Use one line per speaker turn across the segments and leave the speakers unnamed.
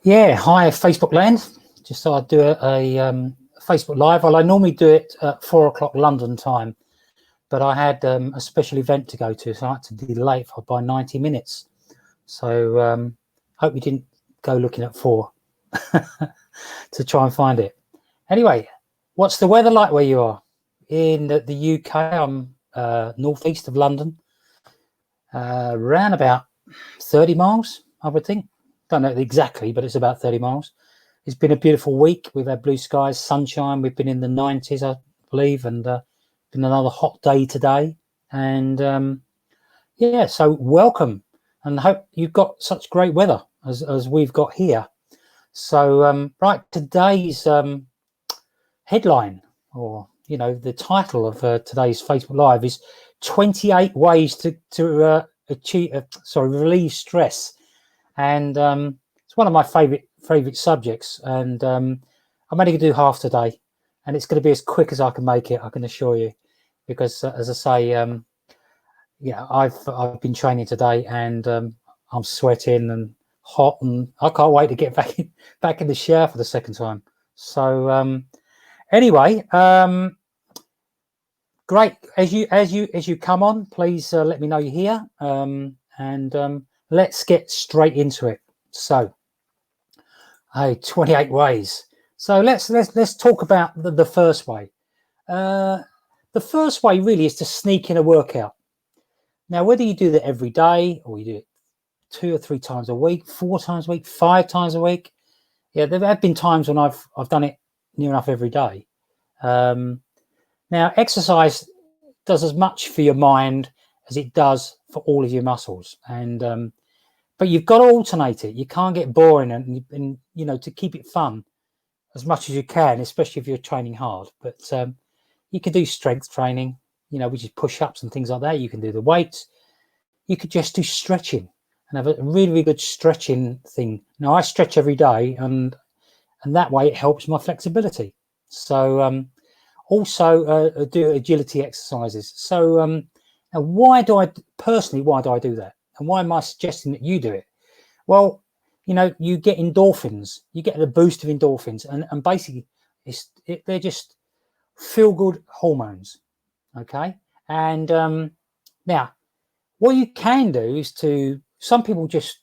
Yeah, hi Facebook land. Just thought I'd do a Facebook Live. Well, I normally do it at 4 o'clock London time, but I had a special event to go to, so I had to delay it by 90 minutes. So hope you didn't go looking at 4 to try and find it. Anyway, what's the weather like where you are? In the UK, I'm northeast of London, around about 30 miles, I would think. Don't know exactly, but it's about 30 miles. It's been a beautiful week. We've had blue skies, sunshine. We've been in the 90s, I believe, and been another hot day today. And yeah, so welcome, and hope you've got such great weather as we've got here. So right, today's headline, or the title of today's Facebook Live is 28 ways to relieve stress. And it's one of my favorite subjects, and I'm only going to do half today, and it's going to be as quick as I can make it, I can assure you, because as I say, yeah, I've been training today, and I'm sweating and hot, and I can't wait to get back in the shower for the second time. So anyway, great. As you come on, please let me know you're here, and let's get straight into it. So, 28 ways. So let's talk about the first way. The first way really is to sneak in a workout. Now, whether you do that every day, or you do it 2 or 3 times a week, 4 times a week, 5 times a week, yeah, there have been times when I've done it near enough every day. Now, exercise does as much for your mind as it does for all of your muscles, and but you've got to alternate it. You can't get boring, and to keep it fun as much as you can, especially if you're training hard. But you can do strength training, which is push-ups and things like that. You can do the weights. You could just do stretching and have a really, really good stretching thing. Now, I stretch every day, and that way it helps my flexibility. So also do agility exercises. So now, why do I do that? And why am I suggesting that you do it? Well, you get endorphins. You get the boost of endorphins, and basically, they're just feel-good hormones. Okay, and now what you can do is some people just,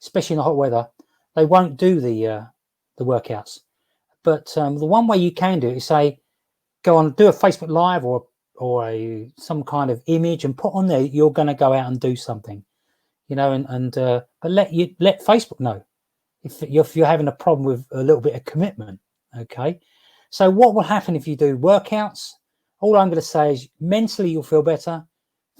especially in the hot weather, they won't do the workouts. But the one way you can do it is say, go on, do a Facebook Live or some kind of image and put on there you're going to go out and do something. But let Facebook know if you're having a problem with a little bit of commitment. Okay, so what will happen if you do workouts? All I'm going to say is mentally you'll feel better,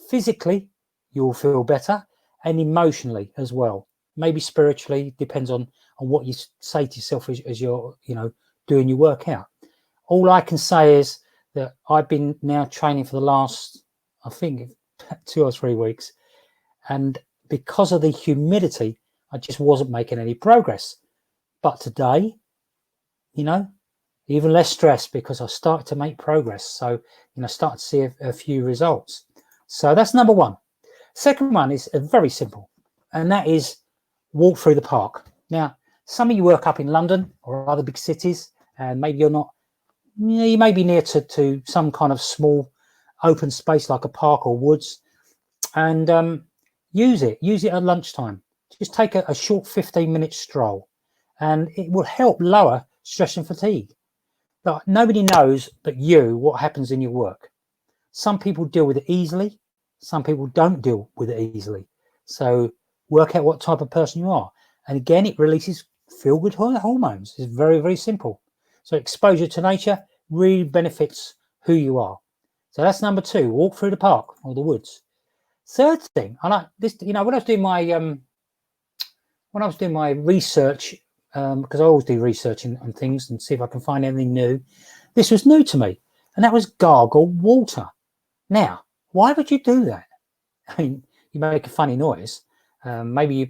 physically you'll feel better, and emotionally as well. Maybe spiritually, depends on what you say to yourself as you're doing your workout. All I can say is that I've been now training for the last, I think, 2 or 3 weeks, and because of the humidity, I just wasn't making any progress. But today, even less stress, because I started to make progress. So, start to see a few results. So that's number one. Second one is very simple, and that is walk through the park. Now, some of you work up in London or other big cities, and maybe you're not, you may be near to some kind of small open space like a park or woods, and use it at lunchtime. Just take a short 15-minute stroll, and it will help lower stress and fatigue. Now, nobody knows but you what happens in your work. Some people deal with it easily, some people don't deal with it easily. So work out what type of person you are. And again, it releases feel-good hormones. It's very, very simple. So exposure to nature really benefits who you are. So that's number 2, walk through the park or the woods. Third thing, I like this, when I was doing my research, because I always do research on things and see if I can find anything new. This was new to me, and that was gargle water. Now, why would you do that? I mean, you make a funny noise. Maybe you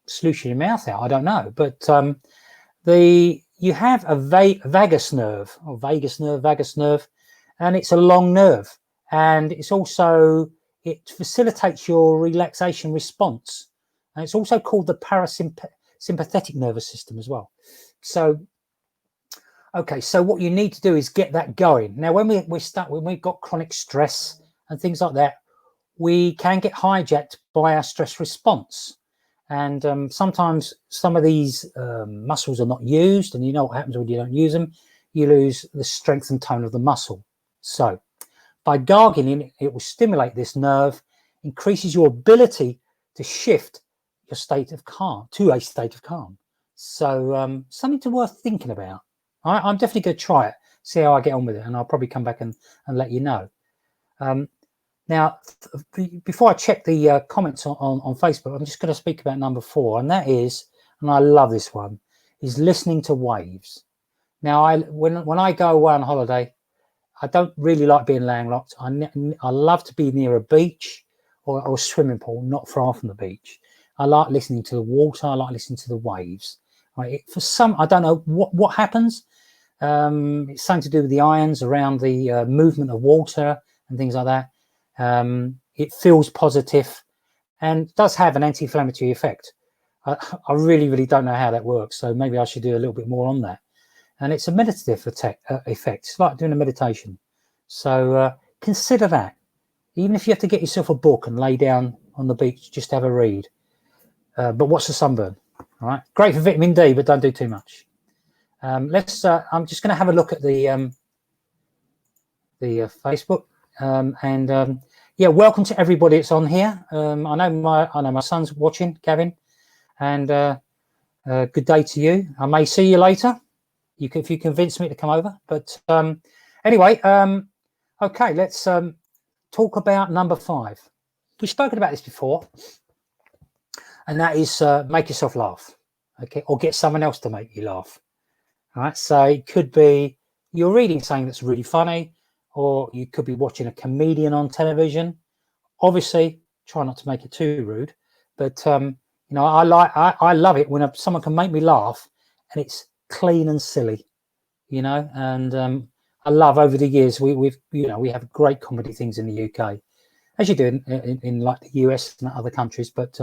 sluice your mouth out. I don't know. But you have a vagus nerve, and it's a long nerve, and it facilitates your relaxation response. And it's also called the sympathetic nervous system as well. So, okay, so what you need to do is get that going. Now, when we've got chronic stress and things like that, we can get hijacked by our stress response. And sometimes some of these muscles are not used, and you know what happens when you don't use them. You lose the strength and tone of the muscle. So by gargling, it will stimulate this nerve, increases your ability to shift your state of calm to a state of calm. So something to worth thinking about. I'm definitely going to try it, see how I get on with it, and I'll probably come back and let you know. Now, before I check the comments on Facebook, I'm just going to speak about number 4, and that is, and I love this one, is listening to waves. Now, when I go away on holiday, I don't really like being landlocked. I love to be near a beach or a swimming pool, not far from the beach. I like listening to the water. I like listening to the waves. Right? For some, I don't know what happens. It's something to do with the ions around the movement of water and things like that. It feels positive and does have an anti-inflammatory effect. I really don't know how that works, so maybe I should do a little bit more on that. And it's a meditative effect. It's like doing a meditation. So consider that. Even if you have to get yourself a book and lay down on the beach, just have a read. But watch the sunburn. All right, great for vitamin D, but don't do too much. I'm just going to have a look at the Facebook. Yeah, welcome to everybody that's on here. I know my son's watching, Gavin, and good day to you. I may see you later. If you convince me to come over. But anyway, okay, let's talk about number 5. We've spoken about this before, and that is make yourself laugh, okay, or get someone else to make you laugh. All right, so it could be you're reading something that's really funny, or you could be watching a comedian on television. Obviously, try not to make it too rude, but you know, I love it when someone can make me laugh, and it's clean and silly, you know. And I love, over the years, we have great comedy things in the UK, as you do in like the US and other countries. But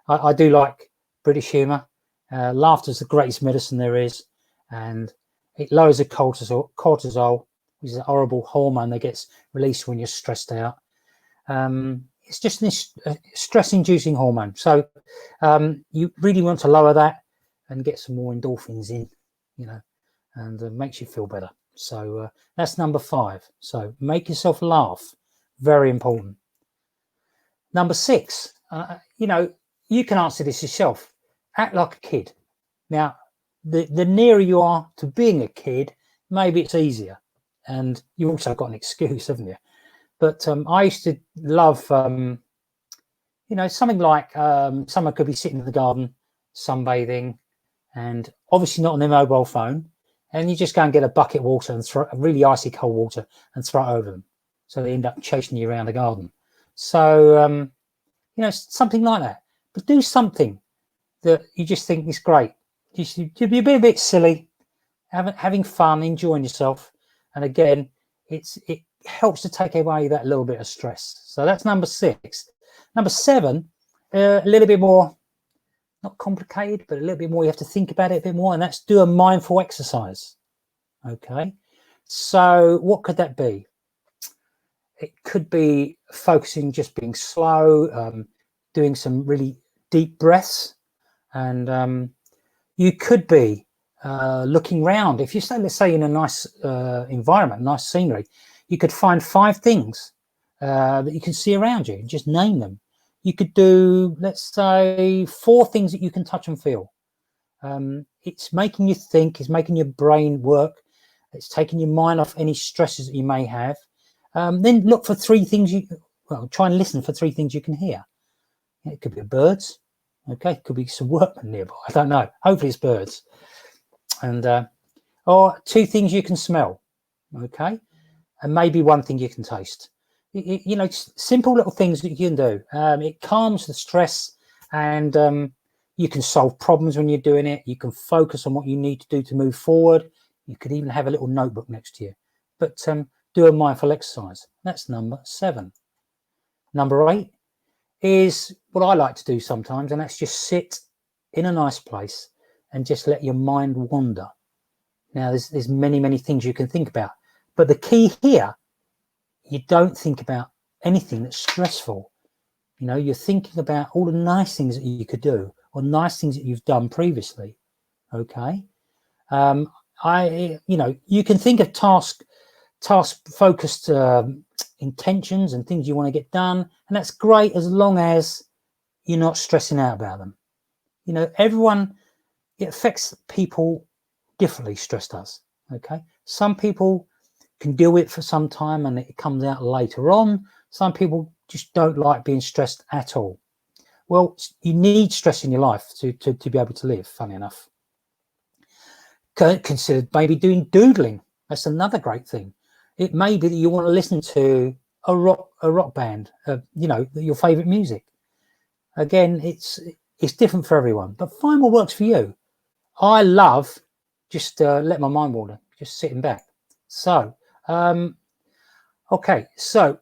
I do like British humour. Laughter is the greatest medicine there is, and it lowers the cortisol, which is a horrible hormone that gets released when you're stressed out. It's just this stress-inducing hormone. So you really want to lower that and get some more endorphins in, you know, and makes you feel better. So that's number 5. So make yourself laugh. Very important. Number 6, you know, you can answer this yourself. Act like a kid. Now, the nearer you are to being a kid, maybe it's easier. And you've also got an excuse, haven't you? But I used to love, you know, something like someone could be sitting in the garden, sunbathing, and obviously not on their mobile phone. And you just go and get a bucket of water and throw really icy cold water and throw it over them. So they end up chasing you around the garden. So, you know, something like that. But do something that you just think is great. You'd be a bit silly, having fun, enjoying yourself. And again, it helps to take away that little bit of stress. So that's number 6. Number 7, a little bit more, not complicated, but a little bit more. You have to think about it a bit more, and that's do a mindful exercise. Okay, so what could that be? It could be focusing, just being slow, doing some really deep breaths, and you could be looking around. If you stay, let's say, in a nice environment, nice scenery, you could find 5 things that you can see around you and just name them. You could do, let's say, 4 things that you can touch and feel. It's making you think, it's making your brain work, it's taking your mind off any stresses that you may have. Then look for 3 things try and listen for 3 things you can hear. It could be birds, okay, it could be some workmen nearby, I don't know, hopefully it's birds. And or 2 things you can smell, okay, and maybe 1 thing you can taste. You know, simple little things that you can do. It calms the stress, and you can solve problems when you're doing it. You can focus on what you need to do to move forward. You could even have a little notebook next to you. But do a mindful exercise. That's number 7. Number 8 is what I like to do sometimes, and that's just sit in a nice place and just let your mind wander. Now, there's many things you can think about, but the key here, you don't think about anything that's stressful. You know, you're thinking about all the nice things that you could do or nice things that you've done previously. Okay. You can think of task focused intentions and things you want to get done, and that's great as long as you're not stressing out about them. You know, it affects people differently. Stress does. Okay. Some people can deal with it for some time and it comes out later on. Some people just don't like being stressed at all. Well, you need stress in your life to be able to live, funny enough. Consider maybe doing doodling. That's another great thing. It may be that you want to listen to a rock band, your favorite music. Again, it's different for everyone, but find what works for you. I love just let my mind wander, just sitting back. So, okay, so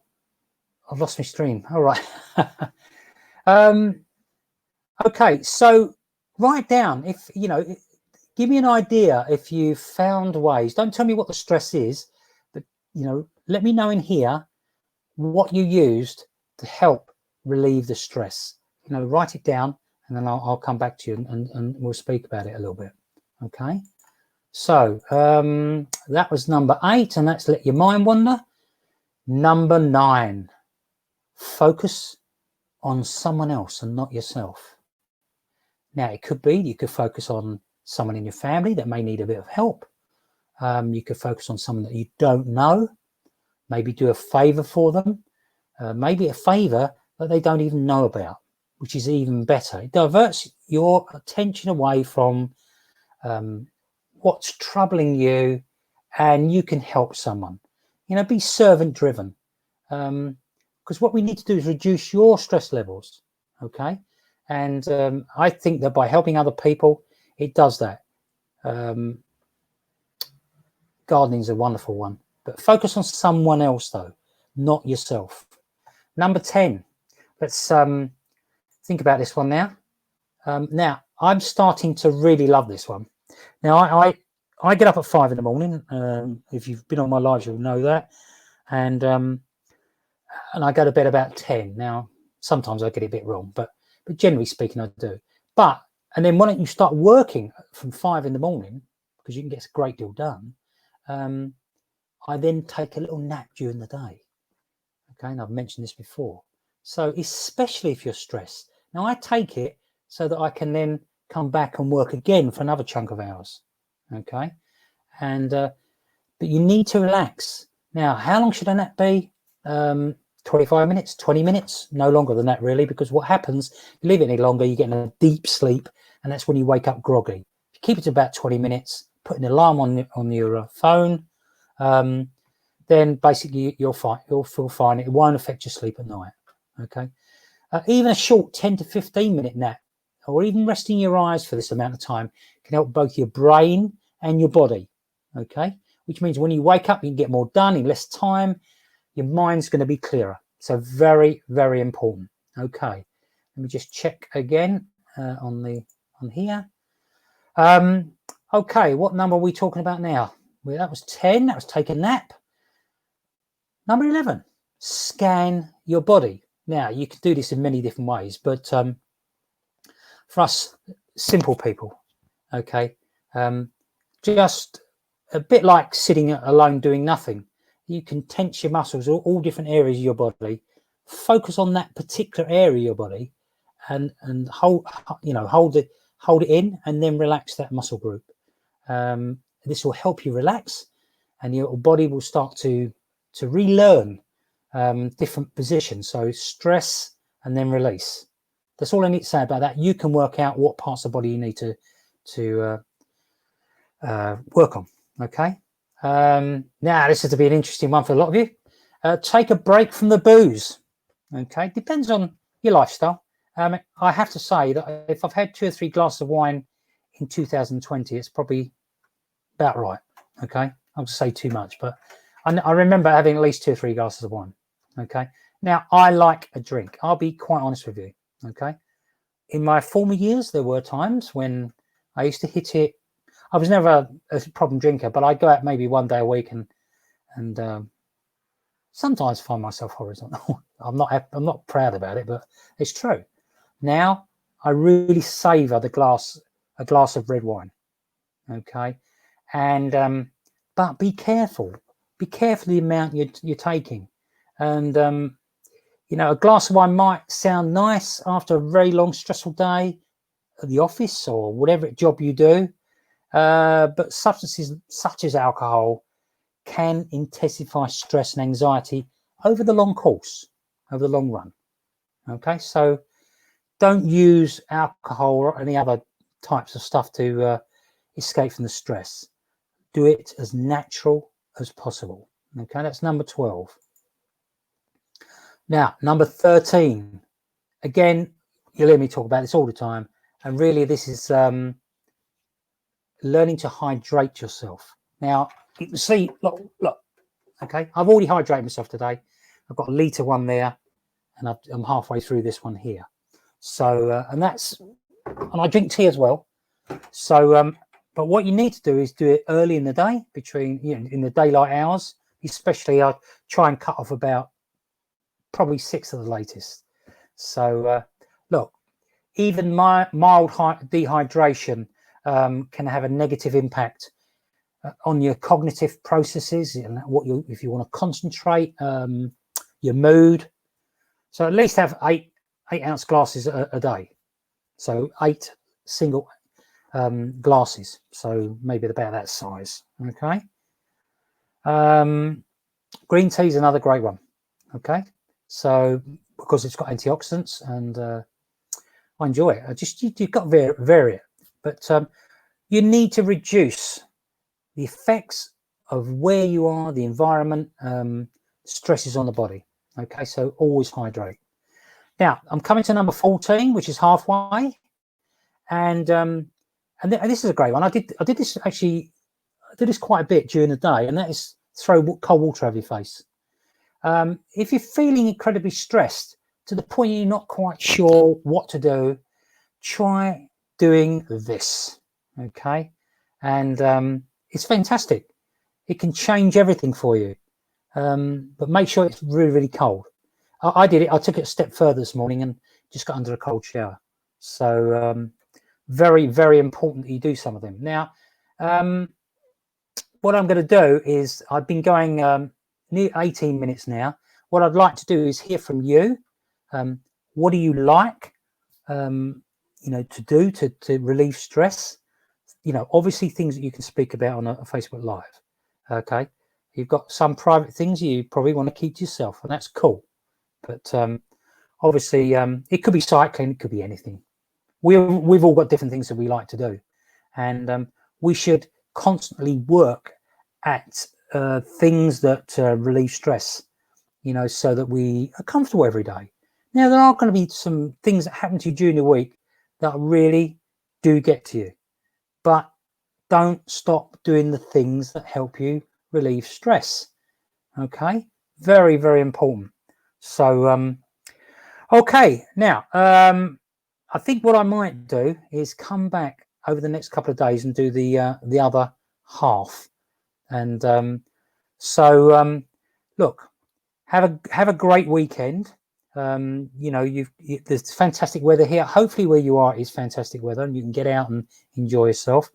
I've lost my stream. All right. Okay, so write down give me an idea if you found ways. Don't tell me what the stress is, but let me know in here what you used to help relieve the stress. Write it down, and then I'll come back to you and we'll speak about it a little bit. Okay. So that was number 8, and that's let your mind wander. Number 9, focus on someone else and not yourself. Now, it could be you could focus on someone in your family that may need a bit of help. You could focus on someone that you don't know, maybe do a favor for them, maybe a favor that they don't even know about, which is even better. It diverts your attention away from what's troubling you, and you can help someone. Be servant driven, because what we need to do is reduce your stress levels. Okay. And I think that by helping other people, it does that. Gardening is a wonderful one, but focus on someone else though, not yourself. Number 10, let's think about this one now. Now, I'm starting to really love this one. Now, I get up at 5 in the morning. If you've been on my lives, you'll know that. And I go to bed about 10. Now, sometimes I get it a bit wrong, but generally speaking, I do. And then when you start working from 5 in the morning, because you can get a great deal done, I then take a little nap during the day. Okay, and I've mentioned this before. So especially if you're stressed. Now, I take it so that I can then come back and work again for another chunk of hours. Okay, and but you need to relax. Now, how long should a nap be? 25 minutes, 20 minutes, no longer than that really, because what happens, if you leave it any longer, you get in a deep sleep, and that's when you wake up groggy. If you keep it to about 20 minutes, put an alarm on your phone, then basically you'll feel fine. It won't affect your sleep at night. Okay, even a short 10 to 15 minute nap, or even resting your eyes for this amount of time, can help both your brain and your body. Okay, which means when you wake up, you can get more done in less time. Your mind's going to be clearer. So very, very important. Okay, let me just check again on here. Okay, what number are we talking about now? Well, that was 10. That was take a nap. Number 11, scan your body. Now, you can do this in many different ways, but for us simple people, okay, just a bit like sitting alone doing nothing. You can tense your muscles, all different areas of your body. Focus on that particular area of your body, and hold it in, and then relax that muscle group. This will help you relax, and your body will start to relearn different positions. So stress and then release. That's all I need to say about that. You can work out what parts of the body you need to work on. Okay. Now this is to be an interesting one for a lot of you. Take a break from the booze. Okay, depends on your lifestyle. I have to say that if I've had 2 or 3 glasses of wine in 2020, it's probably about right. Okay, I'll just say too much, but I remember having at least 2 or 3 glasses of wine. Okay, now I like a drink. I'll be quite honest with you. Okay, in my former years, there were times when I used to hit it. I was never a problem drinker, but I'd go out maybe one day a week and sometimes find myself horizontal. I'm not proud about it, but it's true. Now I really savor a glass of red wine. Okay, and but be careful the amount you're taking, and you know, a glass of wine might sound nice after a very long stressful day at the office or whatever job you do, but substances such as alcohol can intensify stress and anxiety over the long course, over the long run. Okay, so don't use alcohol or any other types of stuff to escape from the stress. Do it as natural as possible. Okay, that's number 12. Now, number 13. Again, you'll hear me talk about this all the time, and really this is learning to hydrate yourself. Now, you can see, look, okay, I've already hydrated myself today. I've got a litre one there, and I'm halfway through this one here. So, and I drink tea as well. So, but what you need to do is do it early in the day, between, you know, in the daylight hours. Especially, I try and cut off about probably 6 at the latest. So, look, even mild dehydration can have a negative impact on your cognitive processes and if you want to concentrate, your mood. So at least have 8-ounce glasses a day. So 8 single glasses. So maybe about that size. Okay. Green tea is another great one. Okay. So because it's got antioxidants, and I enjoy it. You've got to vary it, but you need to reduce the effects of where you are, the environment, stresses on the body. Okay, so always hydrate. Now I'm coming to number 14, which is halfway, and this is a great one. I did this actually. I did this quite a bit during the day, and that is throw cold water over your face. If you're feeling incredibly stressed to the point you're not quite sure what to do, try doing this. Okay, and it's fantastic. It can change everything for you, but make sure it's really, really cold. I did it. I took it a step further this morning and just got under a cold shower. So very, very important that you do some of them. Now, what I'm going to do is, I've been going near 18 minutes now. What I'd like to do is hear from you. What do you like, you know, to do to relieve stress? You know, obviously things that you can speak about on a Facebook Live. Okay, you've got some private things you probably want to keep to yourself, and that's cool. But obviously, it could be cycling, it could be anything. We've all got different things that we like to do, and we should constantly work at things that relieve stress, you know, so that we are comfortable every day. Now, there are going to be some things that happen to you during the week that really do get to you, but don't stop doing the things that help you relieve stress. Okay, very, very important. So okay, now I think what I might do is come back over the next couple of days and do the other half. And look, have a great weekend. You know, there's fantastic weather here. Hopefully where you are is fantastic weather and you can get out and enjoy yourself.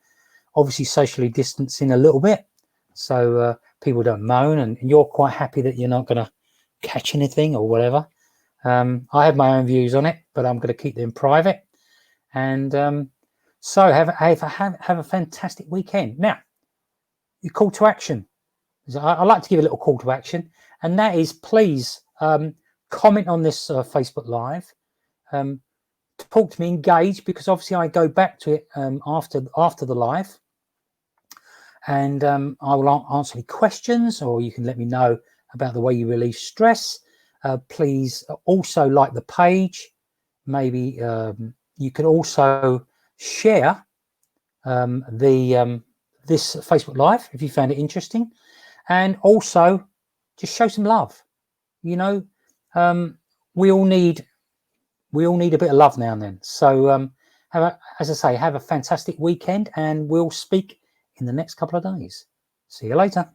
Obviously socially distancing a little bit, so people don't moan, and you're quite happy that you're not going to catch anything or whatever. I have my own views on it, but I'm going to keep them private. And so have a fantastic weekend. Now, your call to action. I like to give a little call to action, and that is, please comment on this Facebook Live. Talk to me, engage, because obviously I go back to it after the live, and I will answer any questions, or you can let me know about the way you relieve stress. Please also like the page. Maybe you can also share this Facebook Live if you found it interesting, and also just show some love. You know, we all need We all need a bit of love now and then. So as I say, have a fantastic weekend, and we'll speak in the next couple of days. See you later.